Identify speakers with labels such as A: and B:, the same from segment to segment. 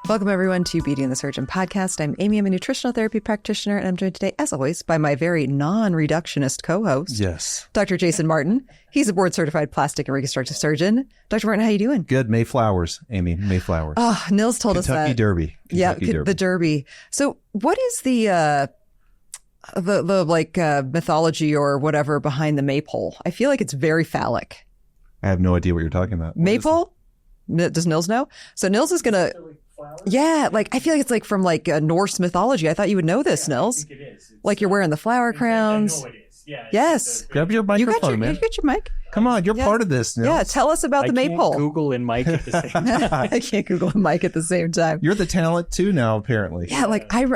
A: Welcome, everyone, to Beauty and the Surgeon podcast. I'm Amy. I'm a nutritional therapy practitioner, and I'm joined today, as always, by my very non-reductionist co-host,
B: yes,
A: Dr. Jason Martin. He's a board-certified plastic and reconstructive surgeon. Dr. Martin, how you doing?
B: Good. Mayflowers, Amy. Mayflowers.
A: Oh, Nils told us that.
B: Kentucky Derby.
A: The Derby. So what is the mythology or whatever behind the maypole? I feel like it's very phallic.
B: I have no idea what you're talking about.
A: Maypole? Does Nils know? So Nils is going to... Yeah, I feel like it's from Norse mythology. I thought you would know this, Nils.
C: I think it is.
A: You're wearing the flower crowns.
C: I know it is. Yeah.
A: Yes.
B: Grab your microphone, man.
A: You got your mic.
B: Come on, you're part of this, Nils.
A: Yeah, tell us about the maypole.
C: I can't Google and mic at the same time.
A: I can't Google and mic at the same time.
B: You're the talent too now, apparently.
A: Yeah,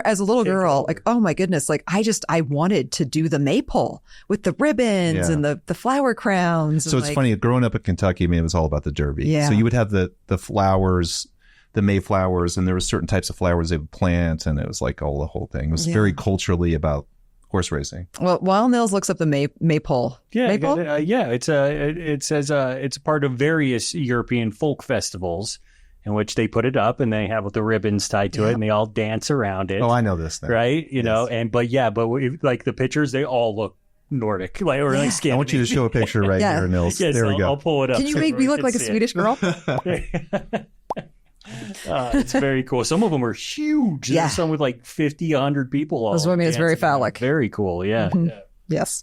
A: as a little girl, oh my goodness, I wanted to do the maypole with the ribbons and the flower crowns.
B: So it's funny, growing up in Kentucky, it was all about the Derby.
A: Yeah.
B: So you would have the flowers, the Mayflowers, and there were certain types of flowers they would plant, and it was the whole thing. It was very culturally about horse racing.
A: Well, while Nils looks up the maypole.
C: Yeah,
A: maypole?
C: it says it's part of various European folk festivals in which they put it up and they have the ribbons tied to it and they all dance around it.
B: Oh, I know this now.
C: Right? You know, but the pictures, they all look Nordic, Scandinavian.
B: I want you to show a picture right here, Nils.
C: Yes,
B: there we go.
C: I'll pull it up.
A: Can you make me look like a Swedish girl?
C: It's very cool. Some of them are huge.
A: Yeah.
C: There's some with 50, 100 people.
A: That's what I mean. It's very phallic.
C: Very cool. Yeah.
A: Mm-hmm. Yes.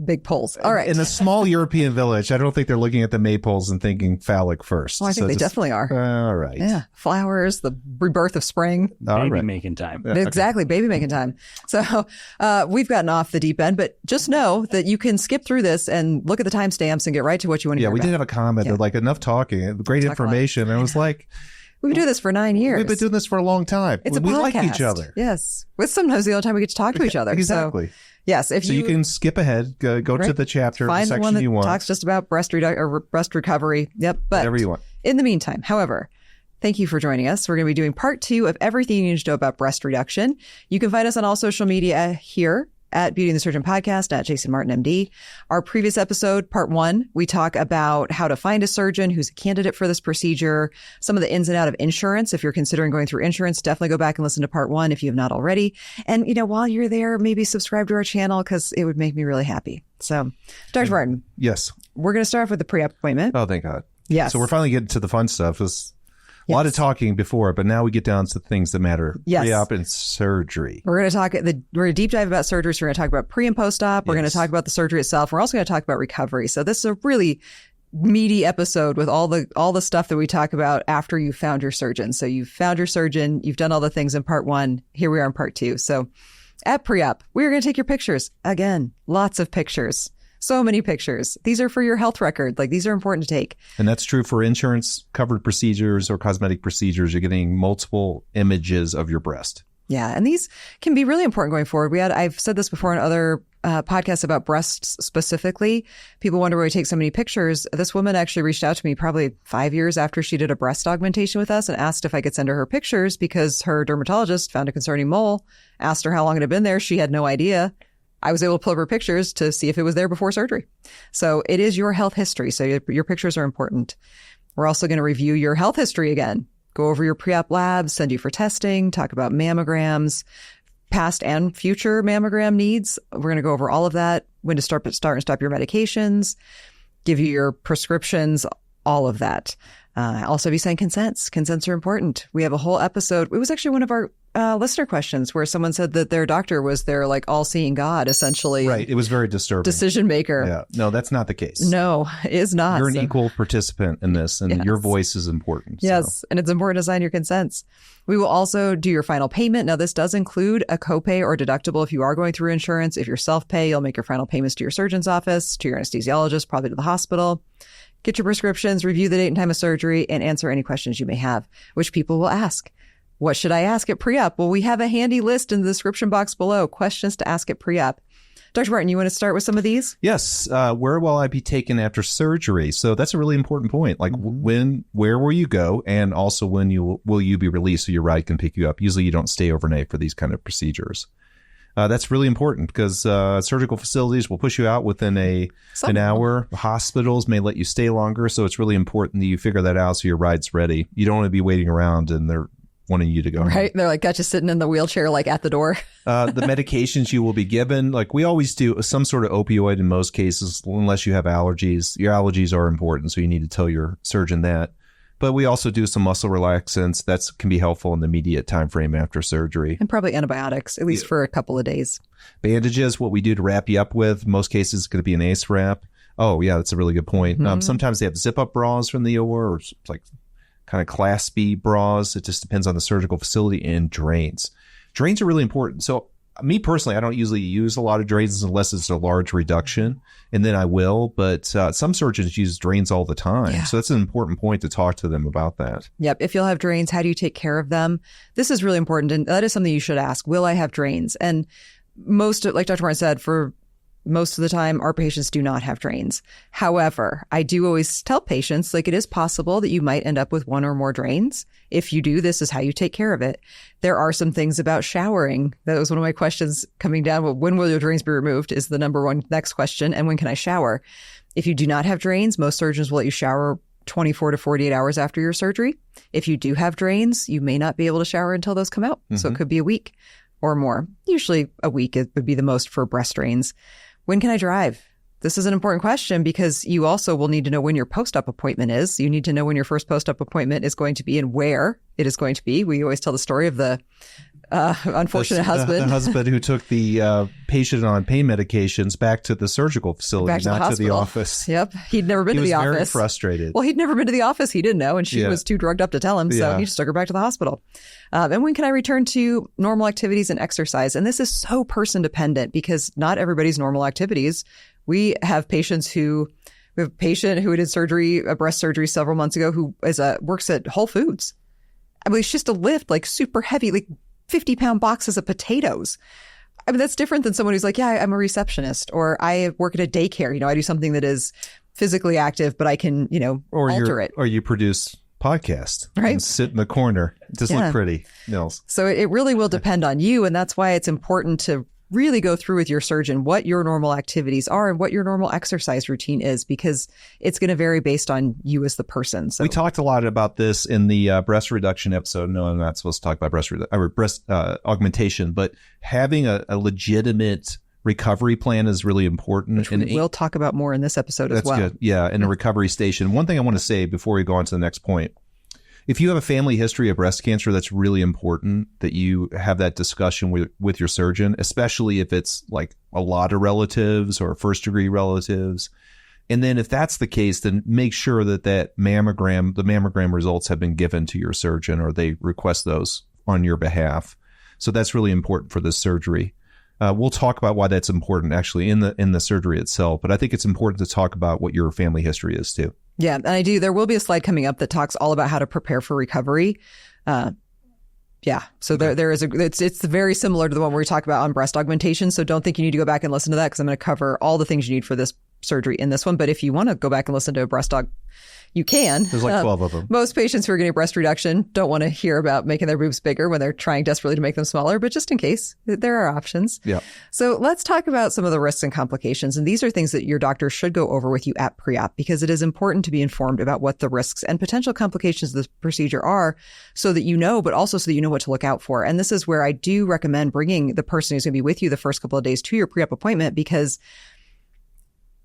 A: Big poles. All right.
B: In a small European village, I don't think they're looking at the maypoles and thinking phallic first.
A: Well, I think they definitely are.
B: All right.
A: Yeah. Flowers, the rebirth of spring.
C: Baby making time.
B: Yeah,
A: exactly. Baby making time. So we've gotten off the deep end, but just know that you can skip through this and look at the timestamps and get right to what you want to hear
B: we
A: about.
B: did have a comment that enough talking, great information. And it was
A: we've been doing this for 9 years.
B: We've been doing this for a long time.
A: It's a
B: we
A: podcast.
B: like each other.
A: Yes. It's sometimes the only time we get to talk to each other.
B: Exactly.
A: So, yes.
B: So you can skip ahead, go to the chapter,
A: find
B: the section
A: one that
B: you want.
A: talks just about breast recovery. Yep. But
B: whatever you want.
A: In the meantime, however, thank you for joining us. We're going to be doing part 2 of everything you need to know about breast reduction. You can find us on all social media here at Beauty and the Surgeon podcast, at Jason Martin, MD. Our previous episode, part 1, we talk about how to find a surgeon who's a candidate for this procedure, some of the ins and outs of insurance. If you're considering going through insurance, definitely go back and listen to part 1 if you have not already. And, while you're there, maybe subscribe to our channel because it would make me really happy. So, Dr. Martin.
B: Yes.
A: We're going to start off with the pre-op appointment.
B: Oh, thank God.
A: Yes.
B: So we're finally getting to the fun stuff. A lot of talking before, but now we get down to the things that matter.
A: Yes.
B: Pre-op and surgery.
A: We're going to deep dive about surgery. So we're going to talk about pre and post-op. We're going to talk about the surgery itself. We're also going to talk about recovery. So this is a really meaty episode with all the stuff that we talk about after you found your surgeon. So you've found your surgeon. You've done all the things in part 1. Here we are in part 2. So at pre-op, we're going to take your pictures. Again, lots of pictures. So many pictures. These are for your health record. These are important to take.
B: And that's true for insurance covered procedures or cosmetic procedures. You're getting multiple images of your breast.
A: Yeah. And these can be really important going forward. I've said this before in other podcasts about breasts specifically. People wonder why we take so many pictures. This woman actually reached out to me probably 5 years after she did a breast augmentation with us and asked if I could send her pictures because her dermatologist found a concerning mole, asked her how long it had been there. She had no idea. I was able to pull up her pictures to see if it was there before surgery. So it is your health history. So your pictures are important. We're also going to review your health history again, go over your pre-op labs, send you for testing, talk about mammograms, past and future mammogram needs. We're going to go over all of that, when to start and stop your medications, give you your prescriptions, all of that. Also be saying consents. Consents are important. We have a whole episode. It was actually one of our listener questions where someone said that their doctor was their all-seeing God, essentially.
B: Right. It was very disturbing.
A: Decision maker.
B: Yeah. No, that's not the case.
A: No, it is not.
B: You're an equal participant in this, and your voice is important.
A: Yes. And it's important to sign your consents. We will also do your final payment. Now, this does include a copay or deductible if you are going through insurance. If you're self-pay, you'll make your final payments to your surgeon's office, to your anesthesiologist, probably to the hospital. Get your prescriptions, review the date and time of surgery, and answer any questions you may have, which people will ask. What should I ask at pre-op? Well, we have a handy list in the description box below, questions to ask at pre-op. Dr. Martin, you want to start with some of these?
B: Yes. Where will I be taken after surgery? So that's a really important point. Where will you go? And also when will you be released so your ride can pick you up? Usually you don't stay overnight for these kind of procedures. That's really important because surgical facilities will push you out within an hour. Hospitals may let you stay longer. So it's really important that you figure that out so your ride's ready. You don't want to be waiting around and they're wanting you to go home.
A: Right. They're like, got you sitting in the wheelchair, like at the door.
B: The medications you will be given, like we always do some sort of opioid in most cases, unless you have allergies. Your allergies are important, so you need to tell your surgeon that. But we also do some muscle relaxants that can be helpful in the immediate time frame after surgery.
A: And probably antibiotics, at least for a couple of days.
B: Bandages, what we do to wrap you up with, most cases it's going to be an ACE wrap. Oh, yeah, that's a really good point. Sometimes they have zip-up bras from the OR, or like kind of Class B bras. It just depends on the surgical facility, and drains. Drains are really important. So me personally, I don't usually use a lot of drains unless it's a large reduction, and then I will. But some surgeons use drains all the time. Yeah. So that's an important point to talk to them about that.
A: Yep. If you'll have drains, how do you take care of them? This is really important. And that is something you should ask. Will I have drains? And most, like Dr. Martin said, for most of the time, our patients do not have drains. However, I do always tell patients, like, it is possible that you might end up with one or more drains. If you do, this is how you take care of it. There are some things about showering. That was one of my questions coming down. Well, when will your drains be removed is the number one next question. And when can I shower? If you do not have drains, most surgeons will let you shower 24 to 48 hours after your surgery. If you do have drains, you may not be able to shower until those come out. So it could be a week or more. Usually a week would be the most for breast drains. When can I drive? This is an important question because you also will need to know when your post-op appointment is. You need to know when your first post-op appointment is going to be and where it is going to be. We always tell the story of the unfortunate husband.
B: The husband who took the patient on pain medications back to the surgical facility, not to the office.
A: Yep. He'd never been to the office.
B: He was very frustrated.
A: Well, he'd never been to the office. He didn't know, and she was too drugged up to tell him. So he just took her back to the hospital. And when can I return to normal activities and exercise? And this is so person dependent because not everybody's normal activities. We have a patient who did surgery, a breast surgery several months ago, who works at Whole Foods. I mean, she has to lift like super heavy, like 50-pound boxes of potatoes. I mean, that's different than someone who's like, yeah, I'm a receptionist, or I work at a daycare. You know, I do something that is physically active, but I can, alter it.
B: Or you produce podcast,
A: right?
B: And sit in the corner. Just look pretty, Nils.
A: So it really will depend on you. And that's why it's important to really go through with your surgeon what your normal activities are and what your normal exercise routine is, because it's going to vary based on you as the person. So
B: we talked a lot about this in the breast reduction episode. No, I'm not supposed to talk about breast augmentation, but having a legitimate recovery plan is really important.
A: Which we will talk about more in this episode as well.
B: That's good. Yeah, in a recovery station. One thing I want to say before we go on to the next point. If you have a family history of breast cancer, that's really important that you have that discussion with your surgeon, especially if it's like a lot of relatives or first-degree relatives. And then if that's the case, then make sure that the mammogram results have been given to your surgeon, or they request those on your behalf. So that's really important for this surgery. We'll talk about why that's important actually in the surgery itself, but I think it's important to talk about what your family history is too.
A: Yeah, and I do. There will be a slide coming up that talks all about how to prepare for recovery. So okay. there is it's very similar to the one where we talk about on breast augmentation. So don't think you need to go back and listen to that, because I'm going to cover all the things you need for this surgery in this one. But if you want to go back and listen to a breast aug, you can.
B: There's like 12 of them.
A: Most patients who are getting breast reduction don't want to hear about making their boobs bigger when they're trying desperately to make them smaller, but just in case, there are options.
B: Yeah.
A: So let's talk about some of the risks and complications. And these are things that your doctor should go over with you at pre-op, because it is important to be informed about what the risks and potential complications of this procedure are, so that you know, but also so that you know what to look out for. And this is where I do recommend bringing the person who's going to be with you the first couple of days to your pre-op appointment, because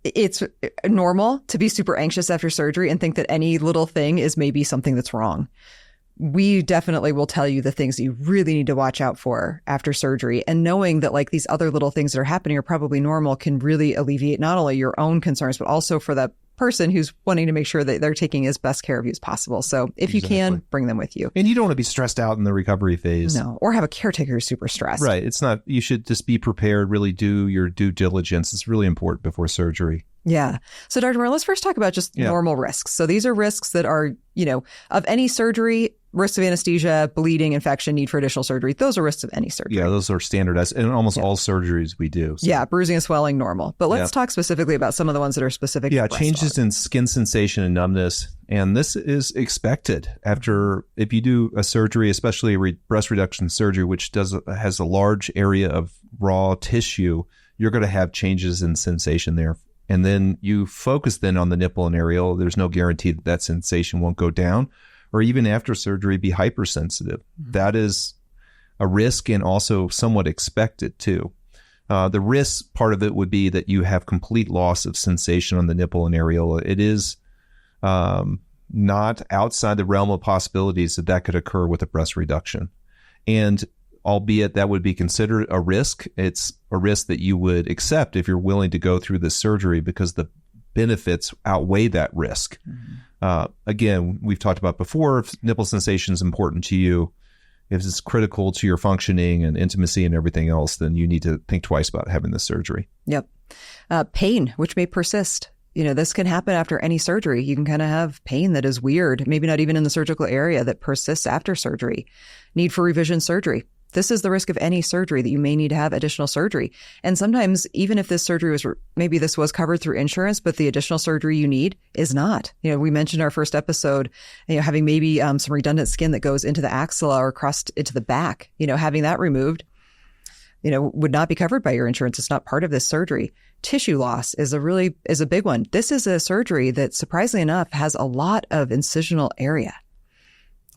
A: it's normal to be super anxious after surgery and think that any little thing is maybe something that's wrong. We definitely will tell you the things that you really need to watch out for after surgery. And knowing that like these other little things that are happening are probably normal can really alleviate not only your own concerns, but also for the person who's wanting to make sure that they're taking as best care of you as possible. So if you can, bring them with you.
B: And you don't want to be stressed out in the recovery phase.
A: No, or have a caretaker who's super stressed.
B: Right. It's not, you should just be prepared, really do your due diligence. It's really important before surgery.
A: Yeah. So Dr. Moore, let's first talk about just normal risks. So these are risks that are, of any surgery, risks of anesthesia, bleeding, infection, need for additional surgery. Those are risks of any surgery.
B: Yeah, those are standardized in almost all surgeries we do. So.
A: Yeah, bruising and swelling, normal. But let's talk specifically about some of the ones that are specific.
B: Yeah, changes in skin sensation and numbness. And this is expected after, if you do a surgery, especially a breast reduction surgery, which has a large area of raw tissue, you're going to have changes in sensation there. And then you focus then on the nipple and areola. There's no guarantee that sensation won't go down, or even after surgery, be hypersensitive. That is a risk and also somewhat expected too. The risk part of it would be that you have complete loss of sensation on the nipple and areola. It is not outside the realm of possibilities that could occur with a breast reduction. And albeit that would be considered a risk, it's a risk that you would accept if you're willing to go through this surgery because the benefits outweigh that risk. Again, we've talked about before, if nipple sensation is important to you, if it's critical to your functioning and intimacy and everything else, then you need to think twice about having this surgery.
A: Yep. Pain, which may persist. This can happen after any surgery. You can kind of have pain that is weird, maybe not even in the surgical area, that persists after surgery. Need for revision surgery. This is the risk of any surgery, that you may need to have additional surgery. And sometimes, even if this surgery maybe this was covered through insurance, but the additional surgery you need is not. We mentioned in our first episode, having maybe some redundant skin that goes into the axilla or across into the back, having that removed, would not be covered by your insurance. It's not part of this surgery. Tissue loss is a big one. This is a surgery that, surprisingly enough, has a lot of incisional area.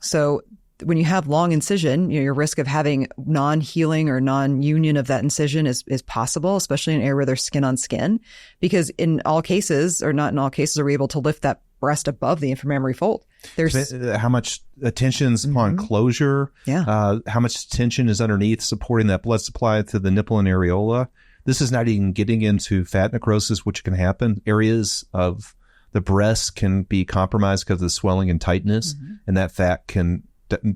A: So when you have long incision, your risk of having non-healing or non-union of that incision is possible, especially in an area where there's skin on skin, because in all cases, or not in all cases, are we able to lift that breast above the inframammary fold. There's
B: how much attention is upon closure, how much tension is underneath supporting that blood supply to the nipple and areola. This is not even getting into fat necrosis, which can happen. Areas of the breast can be compromised because of the swelling and tightness, and that fat can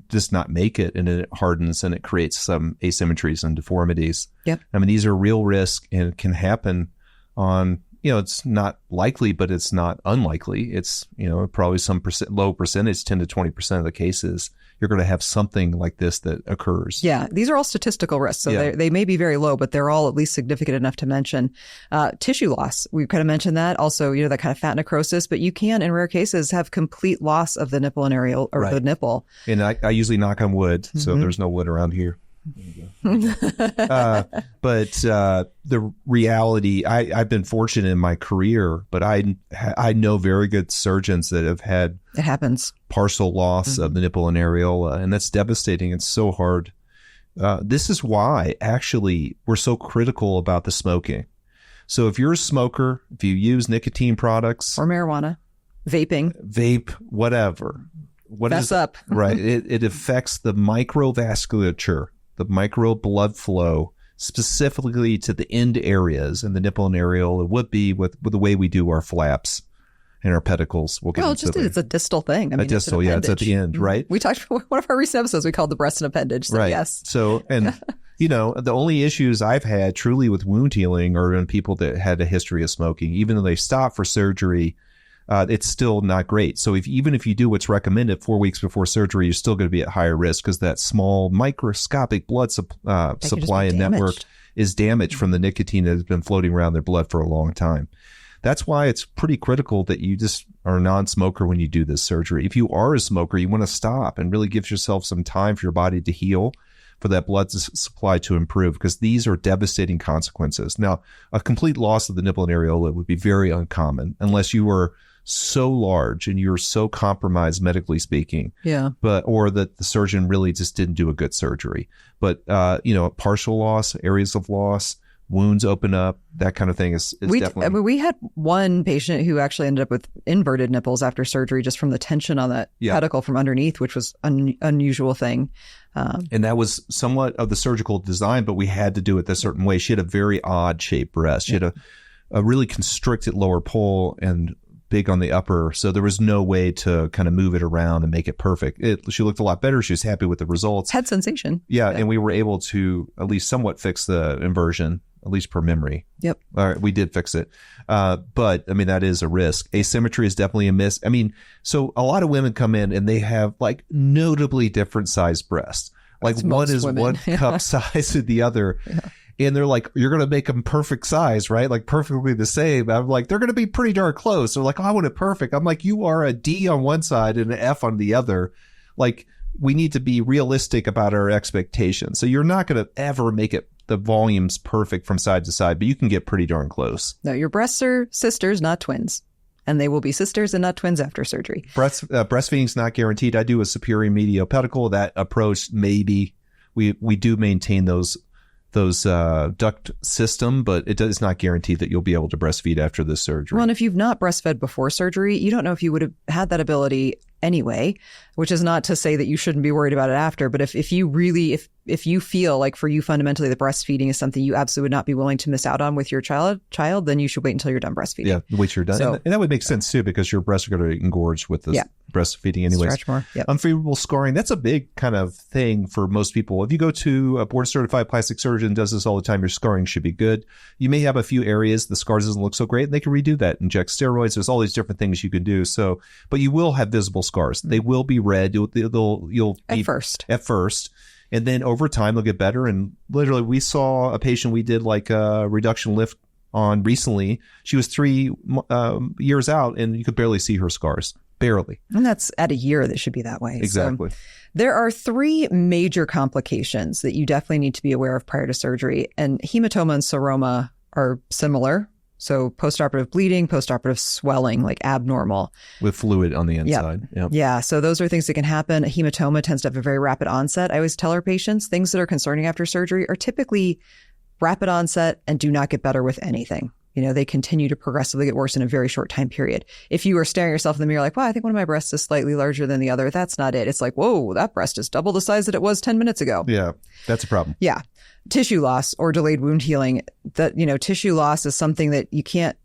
B: just not make it, and it hardens and it creates some asymmetries and deformities.
A: Yep.
B: I mean, these are real risks and can happen on, it's not likely, but it's not unlikely. It's, probably some low percentage, 10 to 20% of the cases, you're going to have something like this that occurs.
A: Yeah. These are all statistical risks. So they may be very low, but they're all at least significant enough to mention. Tissue loss. We kind of mentioned that. Also, that kind of fat necrosis, but you can, in rare cases, have complete loss of the nipple and areola, or the nipple.
B: And I usually knock on wood, so there's no wood around here. But the reality, I've been fortunate in my career, but I know very good surgeons that have had
A: it happens
B: partial loss of the nipple and areola, and that's devastating. It's so hard. This is why actually we're so critical about the smoking. So if you're a smoker, if you use nicotine products
A: or marijuana, vape,
B: whatever,
A: mess up,
B: right? It affects the microvasculature, the micro blood flow, specifically to the end areas, and the nipple and areola would be with the way we do our flaps and our pedicles.
A: It's a distal thing.
B: A distal, it's at the end, right?
A: We talked one of our recent episodes, we called the breast an appendage. So
B: right.
A: Yes.
B: So, and the only issues I've had truly with wound healing are in people that had a history of smoking. Even though they stopped for surgery, it's still not great. So even if you do what's recommended 4 weeks before surgery, you're still going to be at higher risk because that small microscopic blood supply and network is damaged from the nicotine that has been floating around their blood for a long time. That's why it's pretty critical that you just are a non-smoker when you do this surgery. If you are a smoker, you want to stop and really give yourself some time for your body to heal, for that blood supply to improve, because these are devastating consequences. Now, a complete loss of the nipple and areola would be very uncommon unless you were so large and you're so compromised medically speaking, or that the surgeon really just didn't do a good surgery. But partial loss, areas of loss, wounds open up, that kind of thing is definitely.
A: We had one patient who actually ended up with inverted nipples after surgery, just from the tension on that pedicle from underneath, which was an unusual thing.
B: And that was somewhat of the surgical design, but we had to do it this certain way. She had a very odd shaped breast. She had a really constricted lower pole and big on the upper, so there was no way to kind of move it around and make it perfect. She looked a lot better. She was happy with the results.
A: Had sensation.
B: And we were able to at least somewhat fix the inversion, at least per memory.
A: Yep.
B: All right, we did fix it. But I mean, that is a risk. Asymmetry is definitely a miss. I mean, so a lot of women come in and they have like notably different sized breasts. Like one is women. One cup size to the other. And they're like, you're going to make them perfect size, right? Like perfectly the same. I'm like, they're going to be pretty darn close. They're like, oh, I want it perfect. I'm like, you are a D on one side and an F on the other. Like, we need to be realistic about our expectations. So you're not going to ever make it the volumes perfect from side to side, but you can get pretty darn close.
A: No, your breasts are sisters, not twins. and they will be sisters and not twins after surgery.
B: Breastfeeding is not guaranteed. I do a superior medial pedicle. That approach, maybe we do maintain those duct system, but it's not guaranteed that you'll be able to breastfeed after this surgery.
A: Well, and if you've not breastfed before surgery, you don't know if you would have had that ability anyway, which is not to say that you shouldn't be worried about it after. But if you feel like for you fundamentally the breastfeeding is something you absolutely would not be willing to miss out on with your child, then you should wait until you're done breastfeeding.
B: Yeah, wait till you're done.
A: So,
B: and that would make sense too, because your breasts are going to engorge with this breastfeeding anyways.
A: Stretch more. Yep.
B: Unfavorable scarring, that's a big kind of thing for most people. If you go to a board-certified plastic surgeon, does this all the time, your scarring should be good. You may have a few areas the scars doesn't look so great, and they can redo that. Inject steroids. There's all these different things you can do. So, but you will have visible scars. They will be red. You'll
A: at first.
B: And then over time, they'll get better. And literally, we saw a patient we did like a reduction lift on recently. She was 3 years out, and you could barely see her scars. Barely.
A: And that's at a year that should be that way.
B: Exactly.
A: So, there are 3 major complications that you definitely need to be aware of prior to surgery. And hematoma and seroma are similar. So postoperative bleeding, postoperative swelling, like abnormal.
B: With fluid on the inside.
A: Yep. Yeah. So those are things that can happen. A hematoma tends to have a very rapid onset. I always tell our patients things that are concerning after surgery are typically rapid onset and do not get better with anything. They continue to progressively get worse in a very short time period. If you are staring yourself in the mirror like, wow, I think one of my breasts is slightly larger than the other, that's not it. It's like, whoa, that breast is double the size that it was 10 minutes ago.
B: Yeah, that's a problem.
A: Yeah. Tissue loss or delayed wound healing, tissue loss is something that you can't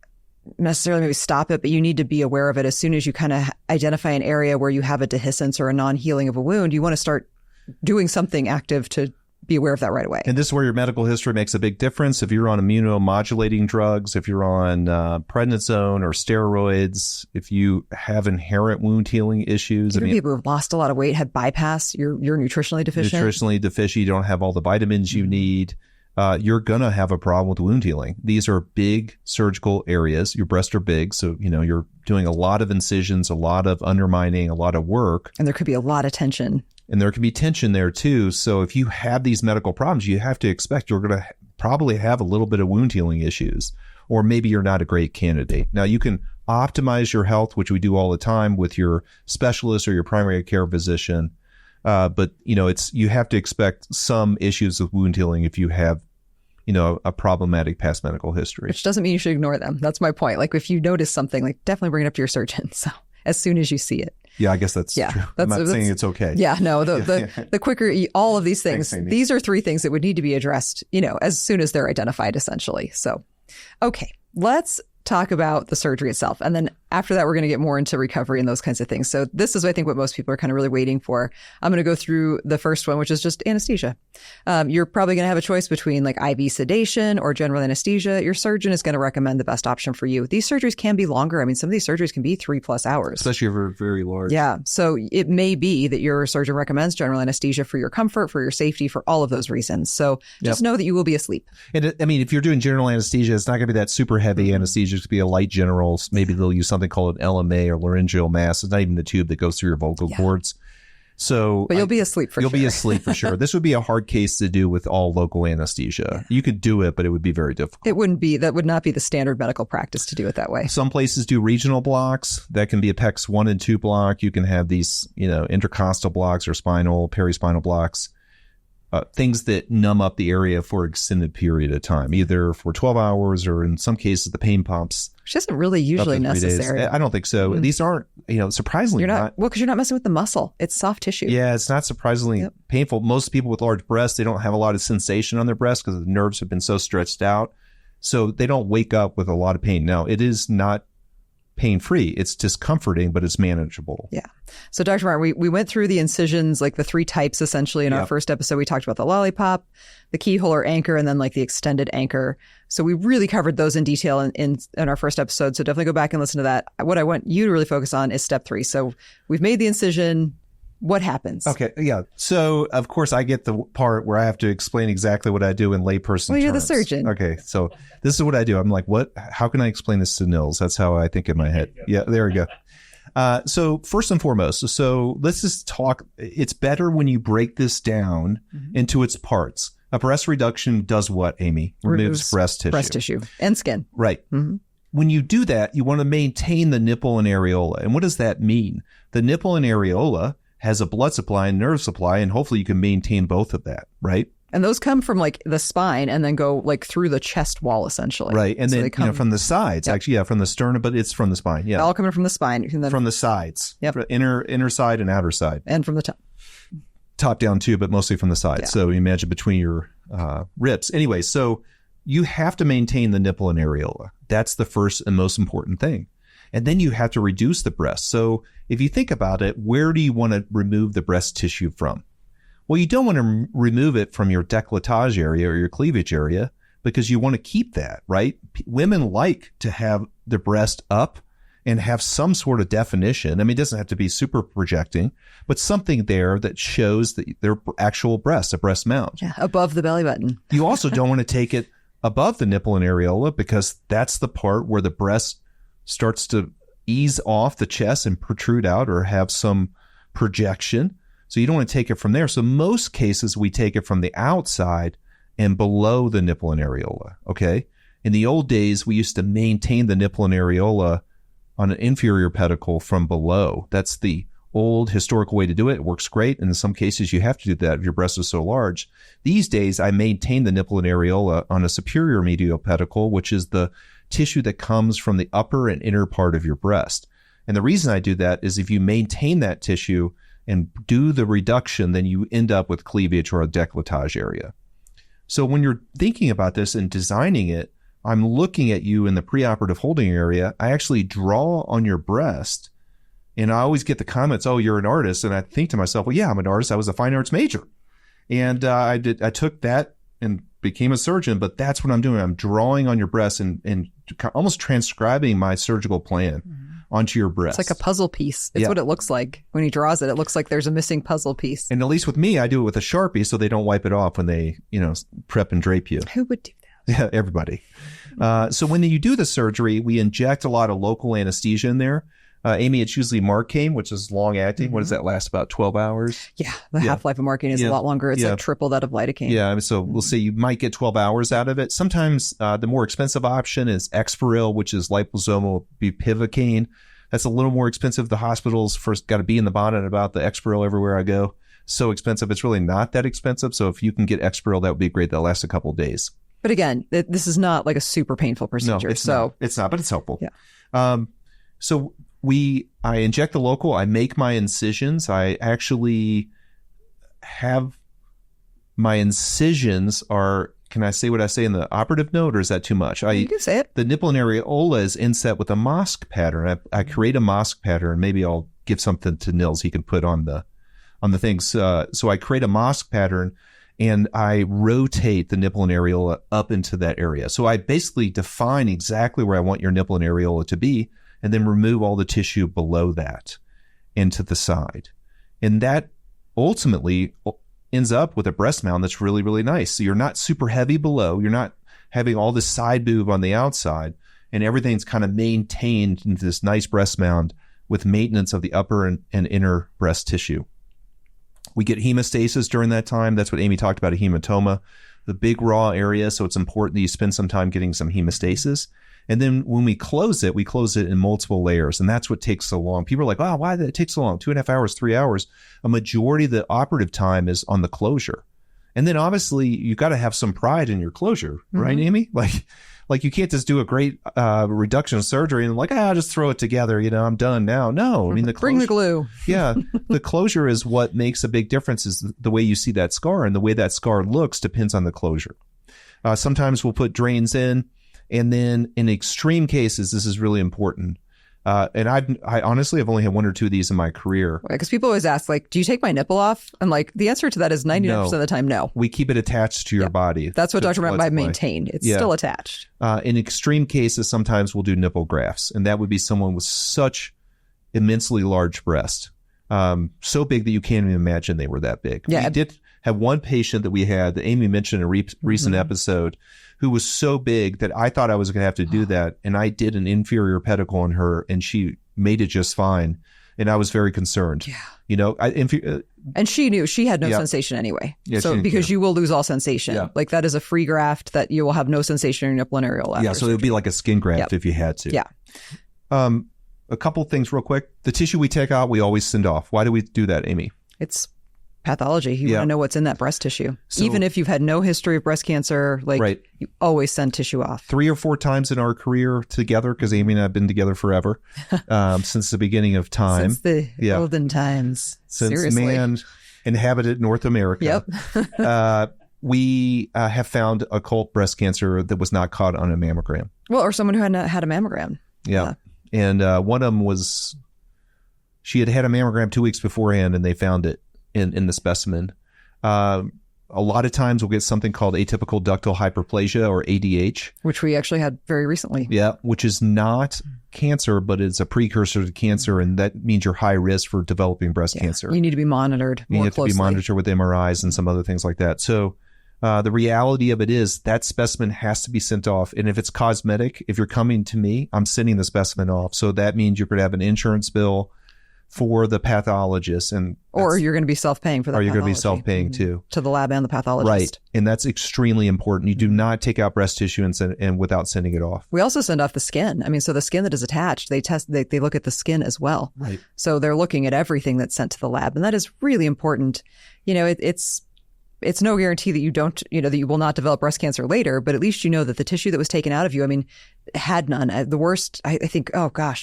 A: necessarily maybe stop it, but you need to be aware of it. As soon as you kind of identify an area where you have a dehiscence or a non-healing of a wound, you want to start doing something active to be aware of that right away.
B: And this is where your medical history makes a big difference. If you're on immunomodulating drugs, if you're on prednisone or steroids, if you have inherent wound healing issues.
A: People who've lost a lot of weight, had bypass, you're nutritionally deficient.
B: You don't have all the vitamins you need. You're going to have a problem with wound healing. These are big surgical areas. Your breasts are big. So, you're doing a lot of incisions, a lot of undermining, a lot of work.
A: And there could be a lot of tension.
B: And there can be tension there too. So if you have these medical problems, you have to expect you're going to probably have a little bit of wound healing issues, or maybe you're not a great candidate. Now you can optimize your health, which we do all the time with your specialist or your primary care physician. But you have to expect some issues with wound healing if you have, a problematic past medical history.
A: Which doesn't mean you should ignore them. That's my point. Like if you notice something, like definitely bring it up to your surgeon. So as soon as you see it.
B: Yeah, I guess that's true. I'm not saying it's okay.
A: Yeah, no, the quicker, all of these things, these are 3 things that would need to be addressed, as soon as they're identified, essentially. So, okay, let's talk about the surgery itself. And then after that, we're going to get more into recovery and those kinds of things. So this is, I think, what most people are kind of really waiting for. I'm going to go through the first one, which is just anesthesia. You're probably going to have a choice between like IV sedation or general anesthesia. Your surgeon is going to recommend the best option for you. These surgeries can be longer. I mean, some of these surgeries can be 3+ hours.
B: Especially if they're very large.
A: Yeah. So it may be that your surgeon recommends general anesthesia for your comfort, for your safety, for all of those reasons. So just know that you will be asleep.
B: And if you're doing general anesthesia, it's not going to be that super heavy anesthesia. It's going to be a light general. Maybe they'll use something called an LMA or laryngeal mask. It's not even the tube that goes through your vocal cords. So,
A: but you'll be asleep for sure.
B: You'll be asleep for sure. This would be a hard case to do with all local anesthesia. You could do it, but it would be very difficult.
A: That would not be the standard medical practice to do it that way.
B: Some places do regional blocks. That can be a PEX 1 and 2 block. You can have these, intercostal blocks or spinal, perispinal blocks. Things that numb up the area for an extended period of time, either for 12 hours or in some cases the pain pumps.
A: Which isn't really usually necessary.
B: I don't think so. These aren't, surprisingly not.
A: Well, because you're not messing with the muscle. It's soft tissue.
B: Yeah, it's not surprisingly painful. Most people with large breasts, they don't have a lot of sensation on their breasts because the nerves have been so stretched out. So they don't wake up with a lot of pain. Now, it is not pain-free. It's discomforting, but it's manageable.
A: Yeah. So Dr. Martin, we went through the incisions, like the 3 types essentially in our first episode. We talked about the lollipop, the keyhole or anchor, and then like the extended anchor. So we really covered those in detail in our first episode. So definitely go back and listen to that. What I want you to really focus on is step 3. So we've made the incision. What happens?
B: Okay. Yeah. So, of course, I get the part where I have to explain exactly what I do in layperson terms.
A: You're the surgeon.
B: Okay. So this is what I do. I'm like, how can I explain this to Nils? That's how I think in my head. Yeah, there we go. So first and foremost, so let's just talk. It's better when you break this down into its parts. A breast reduction does what, Amy? Removes breast tissue.
A: Breast tissue and skin.
B: Right. when you do that, you want to maintain the nipple and areola. And what does that mean? The nipple and areola has a blood supply and nerve supply, and hopefully you can maintain both of that, right?
A: And those come from like the spine and then go like through the chest wall, essentially.
B: Right. And
A: so
B: then, from the sides,
A: Yep.
B: actually, yeah, from the sternum, but it's from the spine. Yeah.
A: all coming from the spine. And then,
B: From the sides.
A: Yep.
B: Inner side and outer side.
A: and from the top.
B: Top down too, but mostly from the sides.
A: Yeah.
B: So you imagine between your ribs. Anyway, so you have to maintain the nipple and areola. That's the first and most important thing. And then you have to reduce the breast. So if you think about it, where do you want to remove the breast tissue from? Well, you don't want to remove it from your décolletage area or your cleavage area because you want to keep that, right? Women like to have the breast up and have some sort of definition. I mean, it doesn't have to be super projecting, but something there that shows that their actual breast, a breast mound.
A: Yeah, above the belly button.
B: You also don't want to take it above the nipple and areola because that's the part where the breast starts to ease off the chest and protrude out or have some projection. So you don't want to take it from there. So most cases, we take it from the outside and below the nipple and areola, okay? In the old days, we used to maintain the nipple and areola on an inferior pedicle from below. That's the old historical way to do it. It works great. And in some cases, you have to do that if your breast is so large. These days, I maintain the nipple and areola on a superior medial pedicle, which is the tissue that comes from the upper and inner part of your breast. And the reason I do that is if you maintain that tissue and do the reduction, then you end up with cleavage or a décolletage area. So when you're thinking about this and designing it, I'm looking at you in the preoperative holding area. I actually draw on your breast, and I always get the comments, "Oh, you're an artist." And I think to myself, well, yeah, I'm an artist. I was a fine arts major. And I took that and became a surgeon, but that's what I'm doing. I'm drawing on your breast and almost transcribing my surgical plan onto your breast.
A: It's like a puzzle piece. It's what it looks like. When he draws it, it looks like there's a missing puzzle piece.
B: And at least with me, I do it with a Sharpie so they don't wipe it off when they, prep and drape you.
A: Who would do that?
B: Yeah, everybody. So when you do the surgery, we inject a lot of local anesthesia in there. Amy, it's usually Marcaine, which is long acting. What does that last? About 12 hours?
A: Yeah, the half-life of Marcaine is a lot longer. It's like triple that of lidocaine.
B: Yeah, so we'll say you might get 12 hours out of it. Sometimes the more expensive option is Exparil, which is liposomal bupivacaine. That's a little more expensive. The hospitals first got to be in the bonnet about the Exparil everywhere I go. So expensive. It's really not that expensive. So if you can get Exparil, that would be great. That'll last a couple of days.
A: But again, this is not like a super painful procedure.
B: No, it's not, but it's helpful.
A: Yeah.
B: So I inject the local, I make my incisions. I actually have my incisions are, can I say what I say in the operative note, or is that too much?
A: You can say it.
B: The nipple and areola is inset with a Mosk pattern. I create a Mosk pattern. Maybe I'll give something to Nils he can put on the things. So I create a Mosk pattern and I rotate the nipple and areola up into that area. So I basically define exactly where I want your nipple and areola to be, and then remove all the tissue below that into the side. And that ultimately ends up with a breast mound that's really, really nice. So you're not super heavy below. You're not having all this side boob on the outside, and everything's kind of maintained into this nice breast mound with maintenance of the upper and inner breast tissue. We get hemostasis during that time. That's what Amy talked about, a hematoma, the big raw area. So it's important that you spend some time getting some hemostasis. And then when we close it in multiple layers. And that's what takes so long. People are like, wow, why did it take so long? 2.5 hours, 3 hours. A majority of the operative time is on the closure. And then obviously you got to have some pride in your closure, right, Amy? Like you can't just do a great reduction surgery and I'll just throw it together. I'm done now. No, I mean,
A: bring the glue.
B: Yeah. The closure is what makes a big difference, is the way you see that scar, and the way that scar looks depends on the closure. Sometimes we'll put drains in. And then in extreme cases, this is really important. And I honestly have only had 1 or 2 of these in my career.
A: Because people always ask, do you take my nipple off? And the answer to that is 99% of the time, no.
B: We keep it attached to your body.
A: That's what Dr. meant by maintain. It's still attached.
B: In extreme cases, sometimes we'll do nipple grafts. And that would be someone with such immensely large breast. So big that you can't even imagine they were that big.
A: Yeah.
B: We did have one patient that we had that Amy mentioned in a recent episode, who was so big that I thought I was going to have to do that. And I did an inferior pedicle on her, and she made it just fine. And I was very concerned.
A: Yeah. And she knew she had no sensation anyway.
B: Yeah,
A: so because you will lose all sensation.
B: Yeah.
A: Like that is a free graft that you will have no sensation in your nipple and areola.
B: Yeah. So it would be like a skin graft if you had to.
A: Yeah.
B: A couple things real quick. The tissue we take out, we always send off. Why do we do that, Amy?
A: It's pathology. You want to know what's in that breast tissue. So, even if you've had no history of breast cancer, you always send tissue off. 3 or 4 times in our career together, because Amy and I have been together forever, since the beginning of time. Since the olden times.
B: Since
A: Seriously.
B: man inhabited North America.
A: Yep.
B: We have found occult breast cancer that was not caught on a mammogram.
A: Well, or someone who hadn't had a mammogram.
B: Yeah. And one of them was, she had a mammogram 2 weeks beforehand, and they found it in the specimen. A lot of times we'll get something called atypical ductal hyperplasia, or ADH. Which
A: we actually had very recently.
B: Yeah, which is not cancer, but it's a precursor to cancer, and that means you're high risk for developing breast cancer.
A: You need to be monitored more closely.
B: To be monitored with MRIs and some other things like that. So the reality of it is that specimen has to be sent off. And if it's cosmetic, if you're coming to me, I'm sending the specimen off. So that means you're going to have an insurance bill for the pathologist,
A: or you're going to be self-paying for that.
B: Or you're going to be self-paying too,
A: to the lab and the pathologist.
B: Right, and that's extremely important. You do not take out breast tissue and without sending it off.
A: We also send off the skin. I mean, so the skin that is attached, they look at the skin as well.
B: Right.
A: So they're looking at everything that's sent to the lab, and that is really important. It's no guarantee that you don't, that you will not develop breast cancer later, but at least you know that the tissue that was taken out of you, had none. The worst, I think,